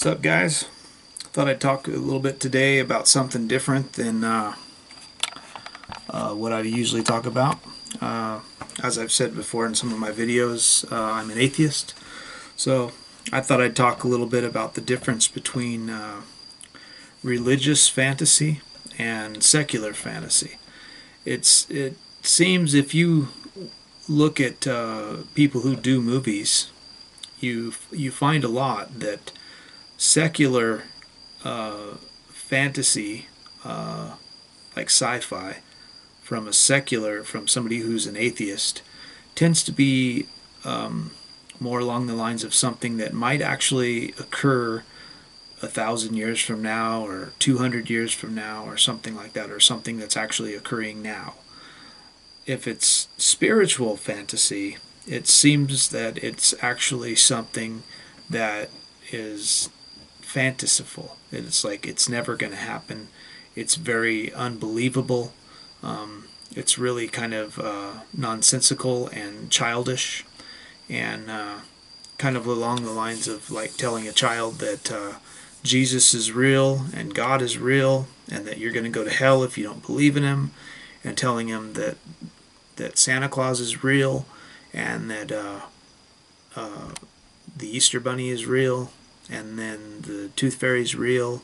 What's up, guys? Thought I'd talk a little bit today about something different than what I usually talk about. As I've said before in some of my videos, I'm an atheist, so I thought I'd talk a little bit about the difference between religious fantasy and secular fantasy. It seems if you look at people who do movies, you find a lot that secular fantasy, like sci-fi, from somebody who's an atheist, tends to be more along the lines of something that might actually occur 1,000 years from now, or 200 years from now, or something like that, or something that's actually occurring now. If it's spiritual fantasy, it seems that it's actually something that is fantastical. It's like it's never going to happen. It's very unbelievable. It's really kind of nonsensical and childish, and kind of along the lines of like telling a child that Jesus is real and God is real, and that you're going to go to hell if you don't believe in him, and telling him that Santa Claus is real, and that the Easter Bunny is real, and then the Tooth Fairy is real,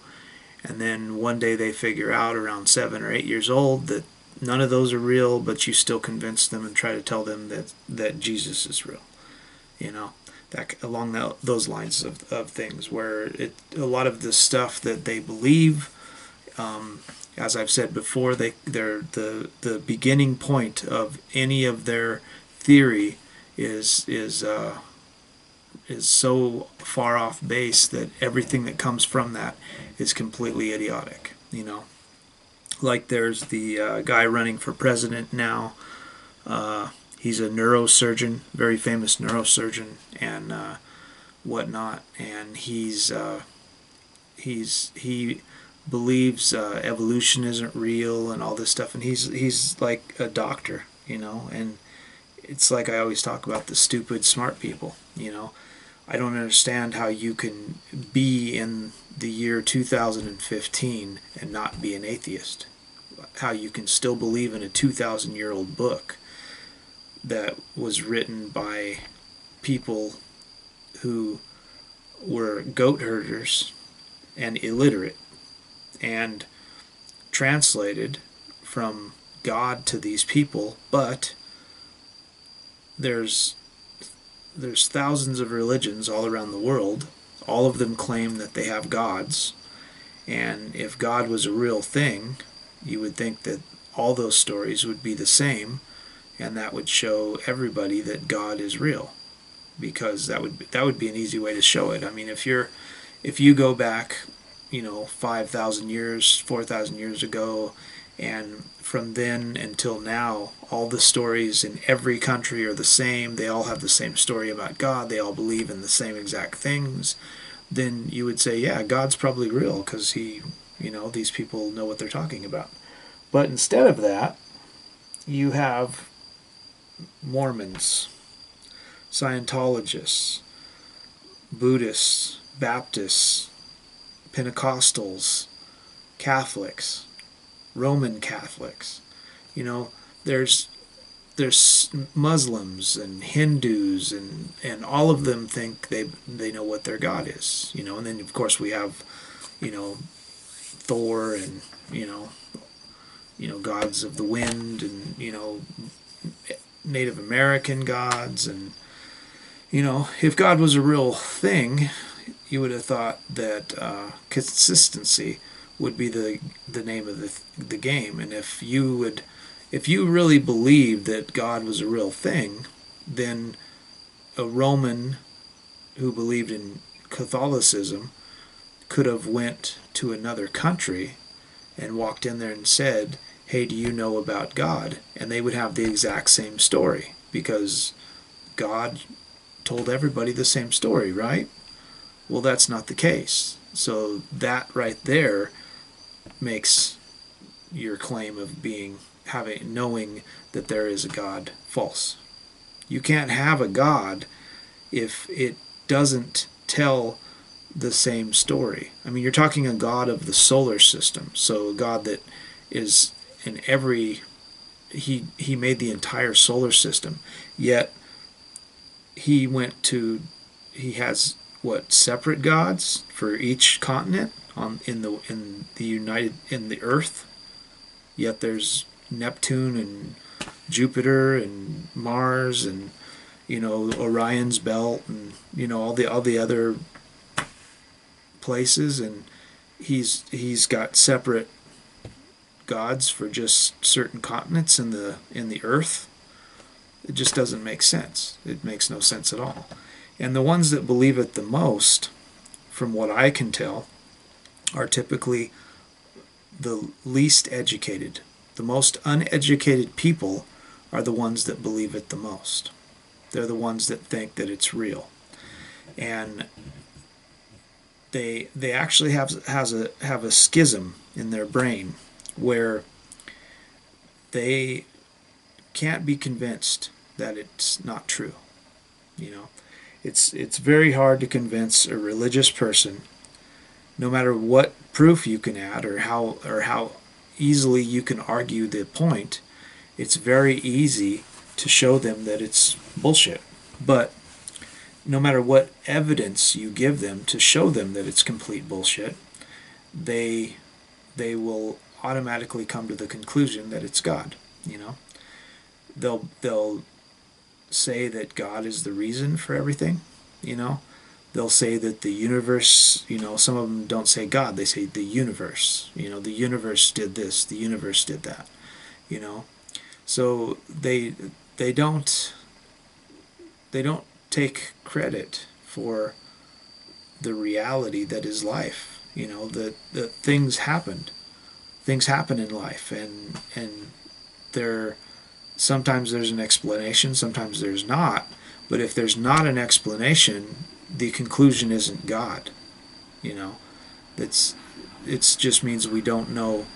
and then one day they figure out around 7 or 8 years old that none of those are real, but you still convince them and try to tell them that Jesus is real. You know, that along those lines of things, where a lot of the stuff that they believe, as I've said before, they're the beginning point of any of their theory is so far off base that everything that comes from that is completely idiotic. You know, like there's the guy running for president now. He's a neurosurgeon, very famous neurosurgeon, and whatnot. And he believes evolution isn't real and all this stuff. And he's like a doctor, you know. And it's like I always talk about the stupid smart people, you know. I don't understand how you can be in the year 2015 and not be an atheist. How you can still believe in a 2,000-year-old book that was written by people who were goat herders and illiterate, and translated from God to these people. But there's thousands of religions all around the world. All of them claim that they have gods, and if God was a real thing, you would think that all those stories would be the same, and that would show everybody that God is real, because that would be an easy way to show it. I mean, if you go back, you know, 5,000 years, 4,000 years ago, and from then until now, all the stories in every country are the same. They all have the same story about God. They all believe in the same exact things. Then you would say, yeah, God's probably real, because these people know what they're talking about. But instead of that, you have Mormons, Scientologists, Buddhists, Baptists, Pentecostals, Catholics, Roman Catholics. You know, there's Muslims and Hindus, and all of them think they know what their God is. You know, and then of course we have, you know, Thor, and you know gods of the wind, and you know, Native American gods. And you know, if God was a real thing, you would have thought that consistency would be the name of the game. And if you really believed that God was a real thing, then a Roman who believed in Catholicism could have went to another country and walked in there and said, hey, do you know about God? And they would have the exact same story, because God told everybody the same story, right? Well, that's not the case. So that right there makes your claim of knowing that there is a God false. You can't have a God if it doesn't tell the same story. I mean, you're talking a God of the solar system, so a God that is in every, he made the entire solar system, yet he went to, he has what, separate gods for each continent on in the earth, yet there's Neptune and Jupiter and Mars and, you know, Orion's belt, and, you know, all the other places, and he's got separate gods for just certain continents in the earth. It just doesn't make sense. It makes no sense at all. And the ones that believe it the most, from what I can tell, are typically the least educated. The most uneducated people are the ones that believe it the most. They're the ones that think that it's real. And they actually have a schism in their brain where they can't be convinced that it's not true. You know, it's very hard to convince a religious person, no matter what proof you can add or how easily you can argue the point. It's very easy to show them that it's bullshit. But no matter what evidence you give them to show them that it's complete bullshit, they will automatically come to the conclusion that it's God. You know, they'll say that God is the reason for everything. You know, they'll say that the universe, you know, some of them don't say God, they say the universe. You know, the universe did this, the universe did that. You know, so they don't take credit for the reality that is life. You know, that things happened. Things happen in life, and sometimes there's an explanation, sometimes there's not. But if there's not an explanation, the conclusion isn't God. You know, it just means we don't know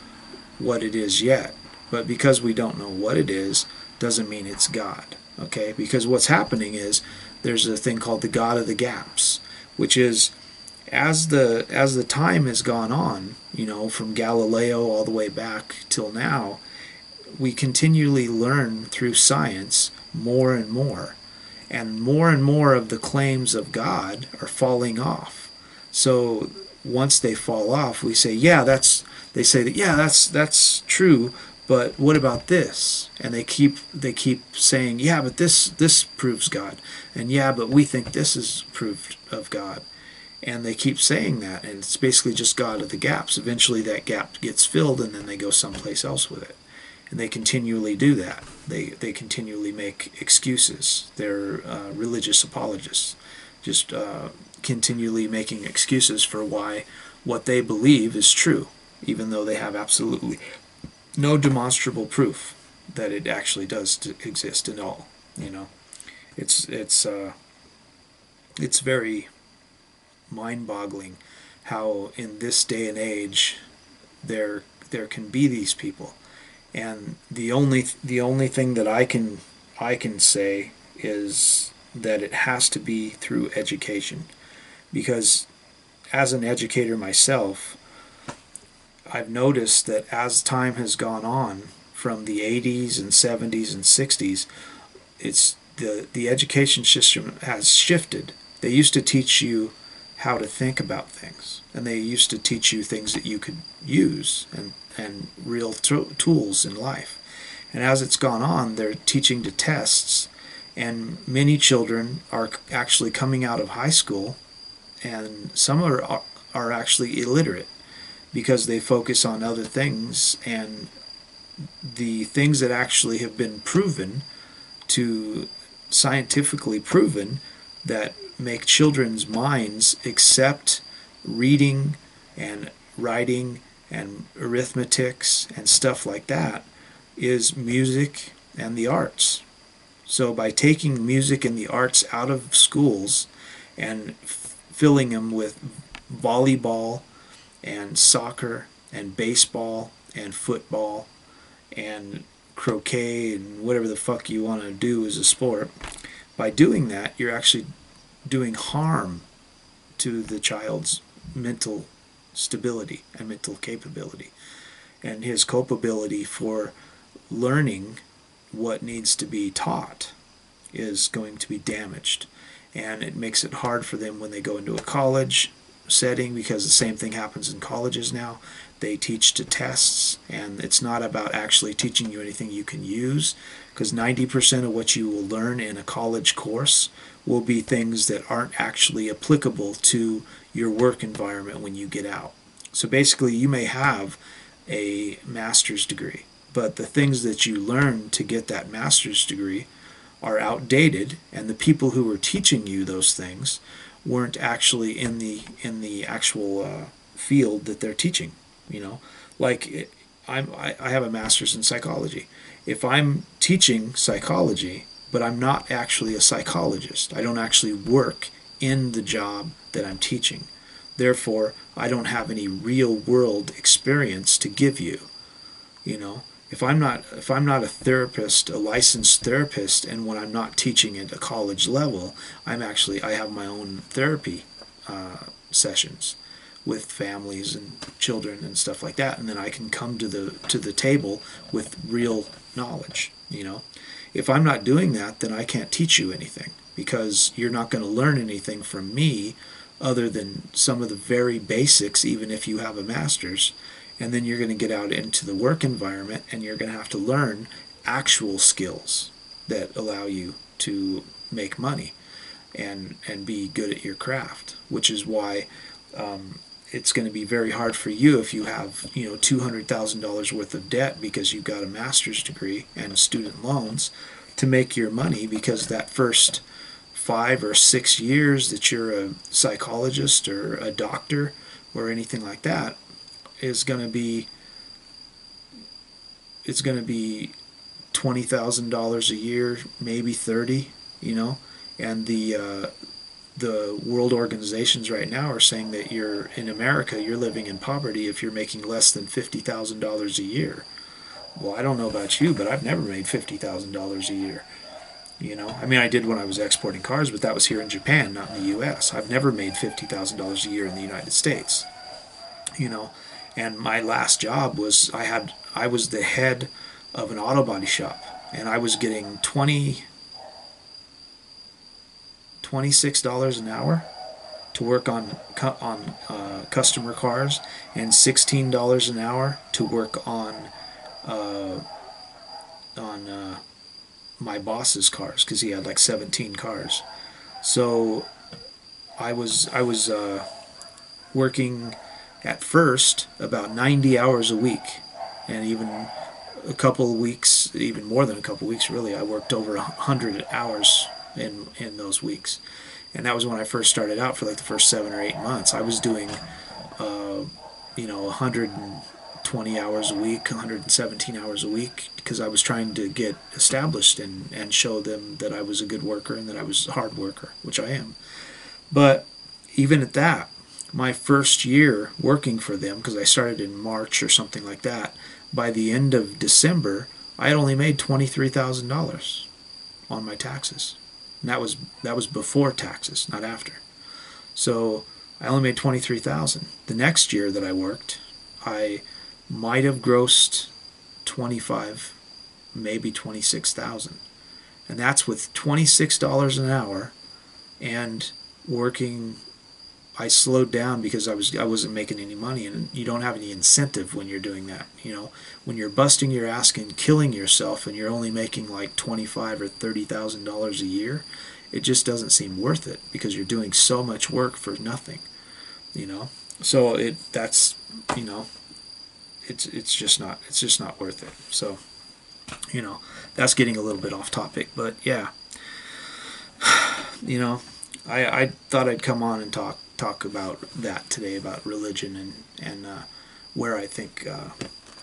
what it is yet. But because we don't know what it is, doesn't mean it's God. Okay? Because what's happening is there's a thing called the God of the gaps, which is as the time has gone on, you know, from Galileo all the way back till now, we continually learn through science more and more of the claims of God are falling off. So once they fall off, we say, they say that that's true, but what about this? And they keep saying, yeah, but this proves God, and yeah, but we think this is proof of God. And they keep saying that, and it's basically just God of the gaps. Eventually that gap gets filled, and then they go someplace else with it. And they continually do that. They continually make excuses. They're religious apologists, just continually making excuses for why what they believe is true, even though they have absolutely no demonstrable proof that it actually does exist at all. You know, it's very mind-boggling how in this day and age there can be these people. And the only thing that I can say is that it has to be through education, because as an educator myself, I've noticed that as time has gone on from the 80s and 70s and 60s, it's the education system has shifted. They used to teach you how to think about things, and they used to teach you things that you could use and real tools in life. And as it's gone on, they're teaching to tests, and many children are actually coming out of high school, and some are actually illiterate because they focus on other things, and the things that actually have been proven to scientifically proven that make children's minds accept reading and writing and arithmetics and stuff like that is music and the arts. So by taking music and the arts out of schools and filling them with volleyball and soccer and baseball and football and croquet and whatever the fuck you want to do as a sport, by doing that, you're actually doing harm to the child's mental stability and mental capability, and his culpability for learning what needs to be taught is going to be damaged. And it makes it hard for them when they go into a college setting, because the same thing happens in colleges now. They teach to tests, and it's not about actually teaching you anything you can use, because 90% of what you will learn in a college course will be things that aren't actually applicable to your work environment when you get out. So basically, you may have a master's degree, but the things that you learn to get that master's degree are outdated, and the people who were teaching you those things weren't actually in the actual field that they're teaching. You know, like I have a master's in psychology. If I'm teaching psychology, but I'm not actually a psychologist, I don't actually work in the job that I'm teaching. Therefore, I don't have any real world experience to give you. You know, if I'm not a therapist, a licensed therapist, and when I'm not teaching at a college level, I have my own therapy sessions with families and children and stuff like that, and then I can come to the table with real knowledge. You know, if I'm not doing that, then I can't teach you anything, because you're not going to learn anything from me other than some of the very basics, even if you have a master's. And then you're going to get out into the work environment, and you're going to have to learn actual skills that allow you to make money and be good at your craft, which is why it's going to be very hard for you if you have, you know, $200,000 worth of debt because you've got a master's degree and student loans to make your money, because that first 5 or 6 years that you're a psychologist or a doctor or anything like that is going to be $20,000 a year, maybe 30, you know, and the world organizations right now are saying that you're in America, you're living in poverty if you're making less than $50,000 a year. Well, I don't know about you, but I've never made $50,000 a year. You know, I mean, I did when I was exporting cars, but that was here in Japan, not in the U.S. I've never made $50,000 a year in the United States. You know, and my last job was I was the head of an auto body shop, and I was getting $26 an hour to work on customer cars, and $16 an hour to work on my boss's cars, because he had like 17 cars. So I was working at first about 90 hours a week, and even a couple of weeks, even more than a couple of weeks really, I worked over 100 hours in those weeks. And that was when I first started out. For like the first 7 or 8 months, I was doing 120 hours a week, 117 hours a week, because I was trying to get established and show them that I was a good worker and that I was a hard worker, which I am. But even at that, my first year working for them, because I started in March or something like that, by the end of December, I had only made $23,000 on my taxes. And that was before taxes, not after. So I only made $23,000. The next year that I worked, I might have grossed 25, maybe 26,000, and that's with $26 an hour and working. I slowed down because I wasn't making any money, and you don't have any incentive when you're doing that. You know, when you're busting your ass and killing yourself, and you're only making like $25,000 or $30,000 a year, it just doesn't seem worth it, because you're doing so much work for nothing. You know, so it's just not worth it. So, you know, that's getting a little bit off topic, but yeah, you know, I thought I'd come on and talk about that today, about religion and where I think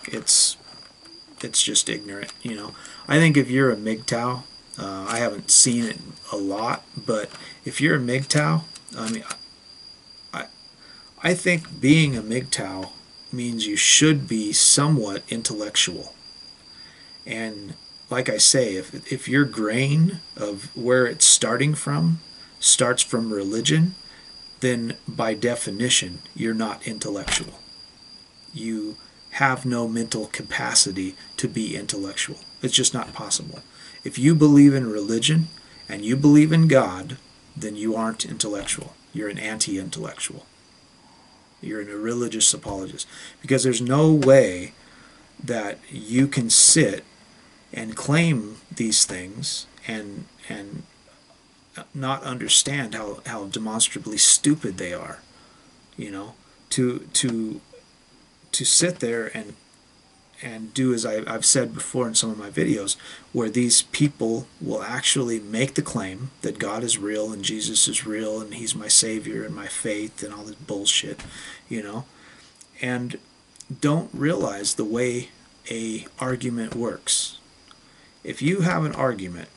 it's just ignorant. You know, I think if you're a MGTOW, I haven't seen it a lot, but if you're a MGTOW, I mean, I think being a MGTOW means you should be somewhat intellectual. And like I say, if your grain of where it's starting from starts from religion, then by definition, you're not intellectual. You have no mental capacity to be intellectual. It's just not possible. If you believe in religion and you believe in God, then you aren't intellectual. You're an anti-intellectual. You're a religious apologist. Because there's no way that you can sit and claim these things and not understand how demonstrably stupid they are. You know, to sit there and do as I've said before in some of my videos, where these people will actually make the claim that God is real and Jesus is real and he's my savior and my faith and all this bullshit, you know, and don't realize the way a argument works. If you have an argument,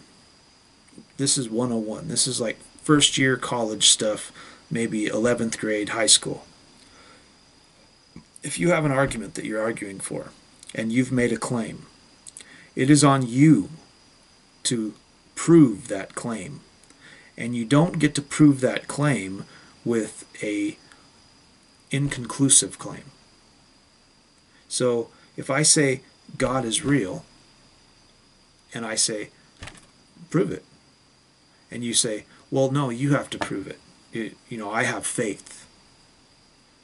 this is 101, this is like first year college stuff, maybe 11th grade high school. If you have an argument that you're arguing for, and you've made a claim, it is on you to prove that claim. And you don't get to prove that claim with a inconclusive claim. So if I say God is real, and I say, prove it, and you say, well, no, you have to prove it. You know, I have faith.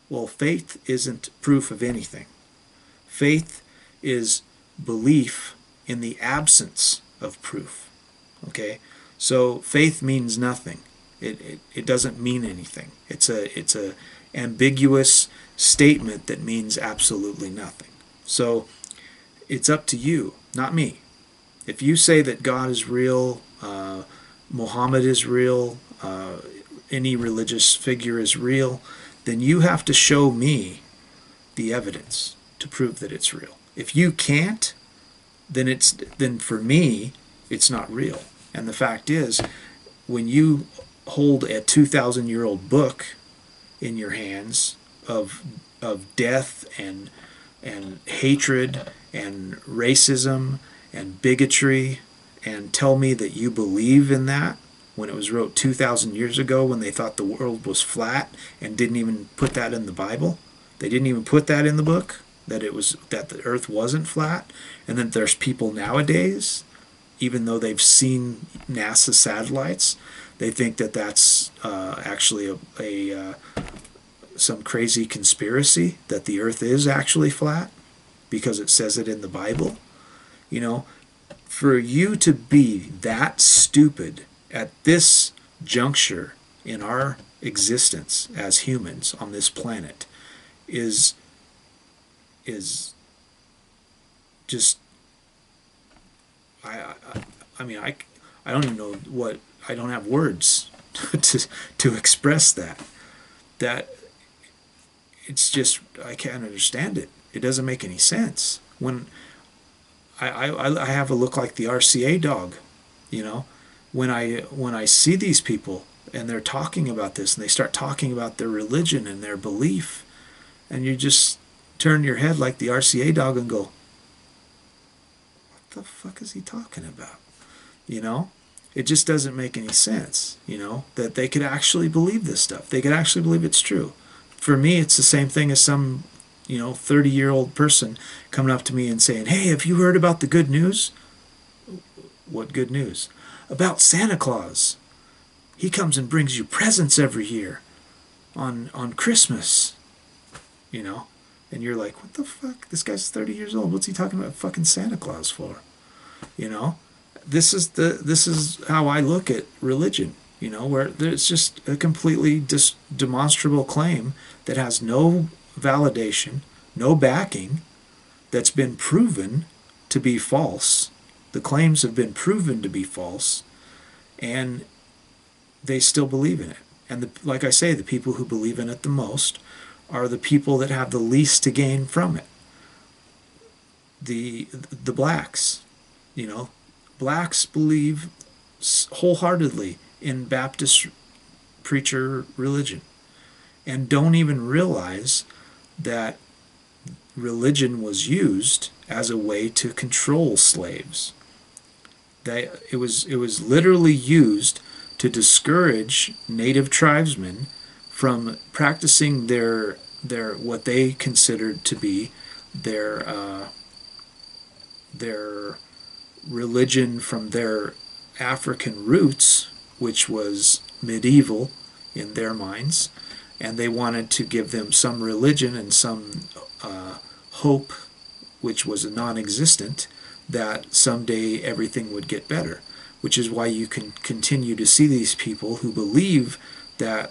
Well, faith isn't proof of anything. Faith is belief in the absence of proof. Okay? So faith means nothing. It doesn't mean anything. It's a ambiguous statement that means absolutely nothing. So it's up to you, not me. If you say that God is real, Muhammad is real, any religious figure is real, then you have to show me the evidence to prove that it's real. If you can't, then for me, it's not real. And the fact is, when you hold a 2,000-year-old book in your hands of death and hatred and racism and bigotry, and tell me that you believe in that when it was wrote 2,000 years ago, when they thought the world was flat and didn't even put that in the Bible, they didn't even put that in the book, that the earth wasn't flat, and that there's people nowadays, even though they've seen NASA satellites, they think that that's actually some crazy conspiracy, that the earth is actually flat because it says it in the Bible. You know, for you to be that stupid at this juncture in our existence as humans on this planet is just, I mean, I don't even know what, I don't have words to express that it's just, I can't understand it. It doesn't make any sense. When I have a look like the RCA dog, you know, when I see these people and they're talking about this and they start talking about their religion and their belief, and you just turn your head like the RCA dog and go, what the fuck is he talking about? You know, it just doesn't make any sense, you know, that they could actually believe this stuff. They could actually believe it's true. For me, it's the same thing as some, you know, 30-year-old person coming up to me and saying, hey, have you heard about the good news? What good news? About Santa Claus. He comes and brings you presents every year on Christmas, you know. And you're like, what the fuck? This guy's 30 years old. What's he talking about fucking Santa Claus for? You know? This is how I look at religion, you know, where it's just a completely demonstrable claim that has no validation, no backing, that's been proven to be false. The claims have been proven to be false, and they still believe in it. And like I say, the people who believe in it the most are the people that have the least to gain from it. The blacks, you know, blacks believe wholeheartedly in Baptist preacher religion and don't even realize that religion was used as a way to control slaves. It was literally used to discourage native tribesmen from practicing their what they considered to be their their religion from their African roots, which was medieval in their minds, and they wanted to give them some religion and some hope, which was non-existent, that someday everything would get better. Which is why you can continue to see these people who believe that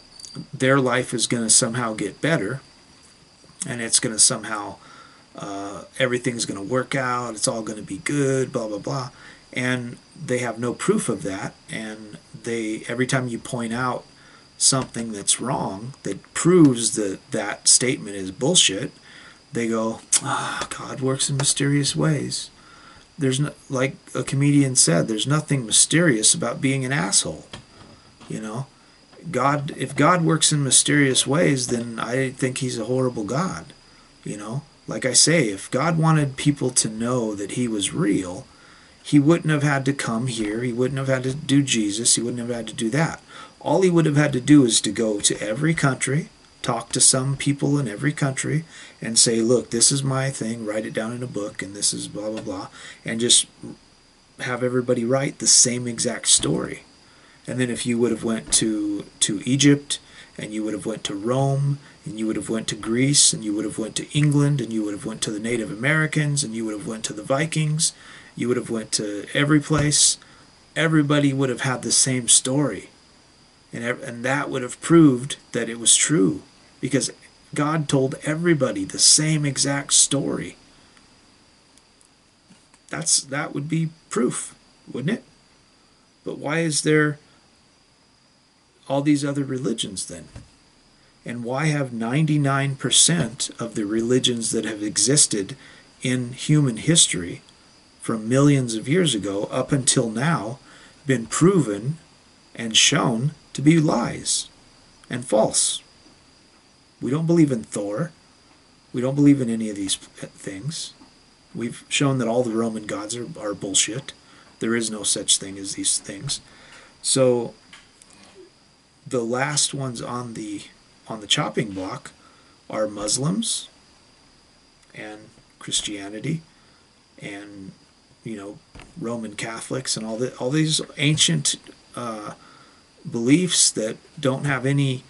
their life is going to somehow get better, and it's going to somehow, everything's going to work out, it's all going to be good, blah, blah, blah. And they have no proof of that, and every time you point out something that's wrong that proves that that statement is bullshit, they go, God works in mysterious ways. There's no, like a comedian said, there's nothing mysterious about being an asshole. If God works in mysterious ways, then I think he's a horrible God. Like I say, if God wanted people to know that he was real, he wouldn't have had to come here, he wouldn't have had to do Jesus, he wouldn't have had to do that. All he would have had to do is to go to every country, talk to some people in every country, and say, look, this is my thing, write it down in a book, and this is blah, blah, blah, and just have everybody write the same exact story. And then if you would have went to Egypt, and you would have went to Rome, and you would have went to Greece, and you would have went to England, and you would have went to the Native Americans, and you would have went to the Vikings, you would have went to every place, everybody would have had the same story. And that would have proved that it was true, because God told everybody the same exact story. That would be proof, wouldn't it? But why is there all these other religions then? And why have 99% of the religions that have existed in human history from millions of years ago up until now been proven and shown to be lies and false? We don't believe in Thor. We don't believe in any of these things. We've shown that all the Roman gods are bullshit. There is no such thing as these things. So the last ones on the chopping block are Muslims and Christianity and Roman Catholics and all these ancient beliefs that don't have any.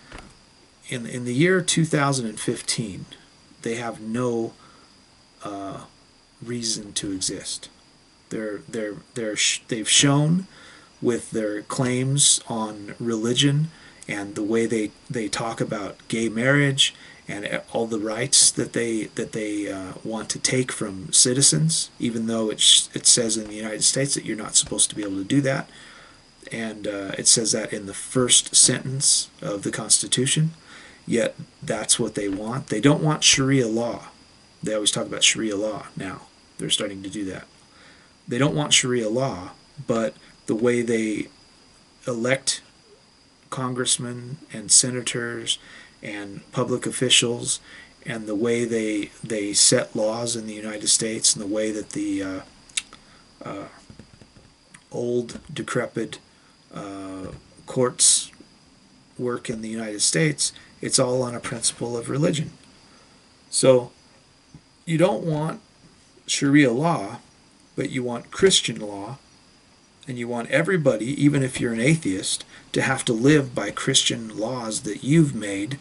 In the year 2015, they have no reason to exist. They've shown with their claims on religion and the way they talk about gay marriage and all the rights that they want to take from citizens, even though it says in the United States that you're not supposed to be able to do that, and it says that in the first sentence of the Constitution. Yet that's what they want. They don't want Sharia law. They always talk about Sharia law now. They're starting to do that. They don't want Sharia law, but the way they elect congressmen and senators and public officials and the way they set laws in the United States and the way that the old, decrepit courts work in the United States, it's all on a principle of religion. So you don't want Sharia law, but you want Christian law, and you want everybody, even if you're an atheist, to have to live by Christian laws that you've made,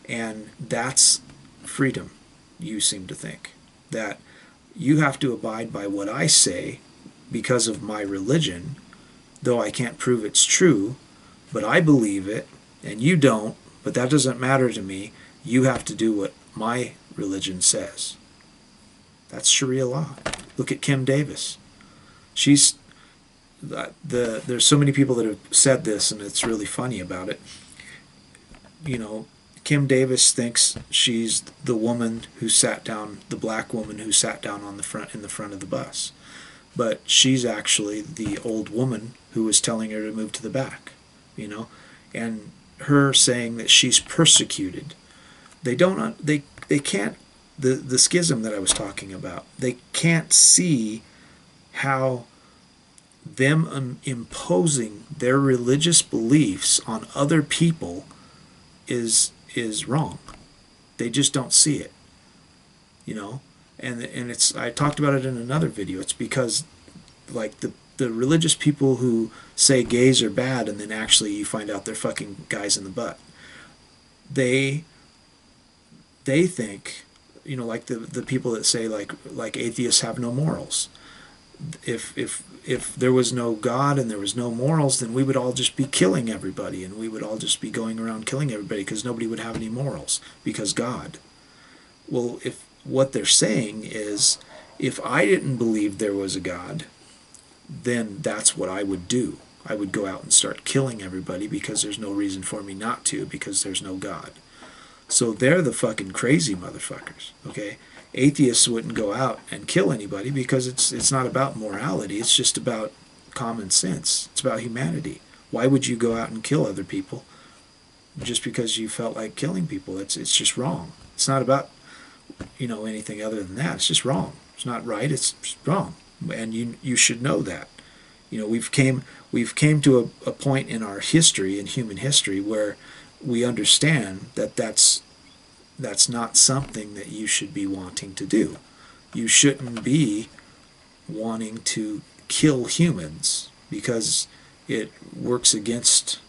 and that's freedom, you seem to think. That you have to abide by what I say because of my religion, though I can't prove it's true, but I believe it, and you don't, but that doesn't matter to me. You have to do what my religion says. That's Sharia law. Look at Kim Davis. There's so many people that have said this, and it's really funny about it. Kim Davis thinks she's the woman who sat down, the black woman who sat down in the front of the bus. But she's actually the old woman who was telling her to move to the back, and her saying that she's persecuted. They can't, the schism that I was talking about, they can't see how them imposing their religious beliefs on other people is wrong. They just don't see it, you know. And it's, I talked about it in another video. It's because like the religious people who say gays are bad and then actually you find out they're fucking guys in the butt. They think, you know, like the people that say like atheists have no morals. If there was no God and there was no morals, then we would all just be killing everybody, and we would all just be going around killing everybody because nobody would have any morals because God. Well, if what they're saying is, if I didn't believe there was a God, then that's what I would do. I would go out and start killing everybody because there's no reason for me not to, because there's no God. So they're the fucking crazy motherfuckers, okay? Atheists wouldn't go out and kill anybody because it's not about morality. It's just about common sense. It's about humanity. Why would you go out and kill other people just because you felt like killing people? It's just wrong. It's not about, you know, anything other than that. It's just wrong. It's not right. It's just wrong, and you should know that. You know, we've came to a point in our history, in human history, where we understand that that's not something that you should be wanting to do. You shouldn't be wanting to kill humans because it works against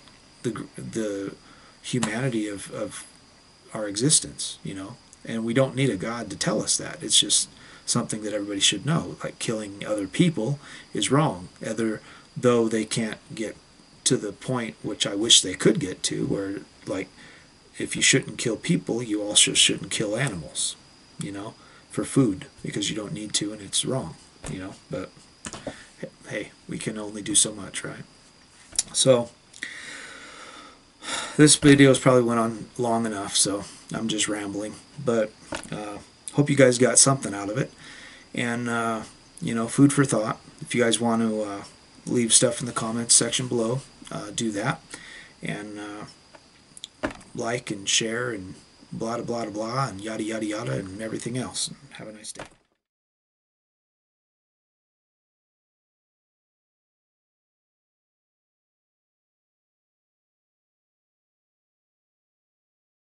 the humanity of our existence, you know. And we don't need a God to tell us that. It's just something that everybody should know. Like, killing other people is wrong, though they can't get to the point which I wish they could get to, where, like, if you shouldn't kill people, you also shouldn't kill animals, you know, for food, because you don't need to, and it's wrong, you know. But hey, we can only do so much, right? So this video has probably went on long enough, so I'm just rambling, but hope you guys got something out of it. And you know, food for thought. If you guys want to leave stuff in the comments section below, do that. And like and share and blah blah blah blah and yada yada yada and everything else. Have a nice day.